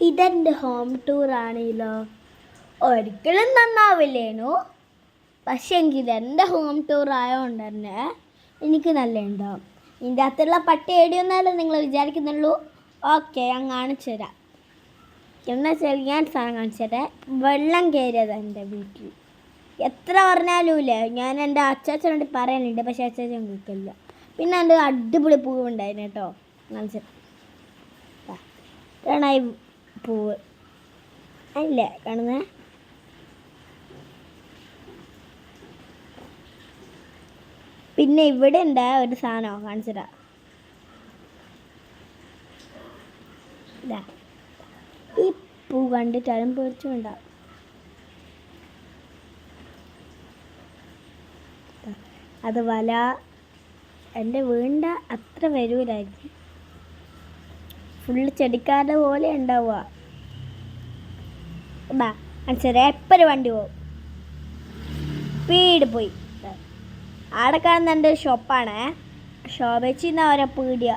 ഇതെൻ്റെ ഹോം ടൂറാണല്ലോ. ഒരിക്കലും നന്നാവില്ലേനു, പക്ഷേ എങ്കിൽ എൻ്റെ ഹോം ടൂർ ആയതുകൊണ്ട് തന്നെ എനിക്ക് നല്ല ഉണ്ടാവും. ഇതിൻ്റെ അകത്തുള്ള പട്ടി എടിയൊന്നാലും നിങ്ങൾ വിചാരിക്കുന്നുള്ളൂ. ഓക്കെ, ഞാൻ കാണിച്ചു തരാം. എന്നാ വെച്ചാൽ ഞാൻ സാധനം കാണിച്ചു തരാം. വെള്ളം കയറിയത് എൻ്റെ വീട്ടിൽ എത്ര പറഞ്ഞാലും ഇല്ലേ, ഞാൻ എൻ്റെ അച്ചാച്ചനോട് പറയാനുണ്ട്, പക്ഷേ അച്ചാച്ചൻ കേൾക്കില്ല. പിന്നെ എൻ്റെ അടിപൊളി പൂവ് ഉണ്ടായിരുന്നു കേട്ടോ. കാണിച്ചു ഈ പൂവ് അല്ലേ കാണുന്നത്. പിന്നെ ഇവിടെ ഉണ്ട് ഒരു സാധനം കാണിച്ചിട്ടാ. ഈ പൂ കണ്ടിട്ടാലും പേടിച്ചുണ്ടാവും. അത് വല എൻ്റെ വീടിൻ്റെ അത്ര വരൂലായിരിക്കും, ഫുള്ള് ചെടിക്കാരുടെ പോലെ ഉണ്ടാവുക. മനസ്സിലായി, എപ്പോഴും വണ്ടി പോകും, സ്പീഡ് പോയി. ആടെ കാണുന്ന എൻ്റെ ഷോപ്പാണ്, ഷോപ്പേച്ചിന്ന് അവരെ പീടിയ.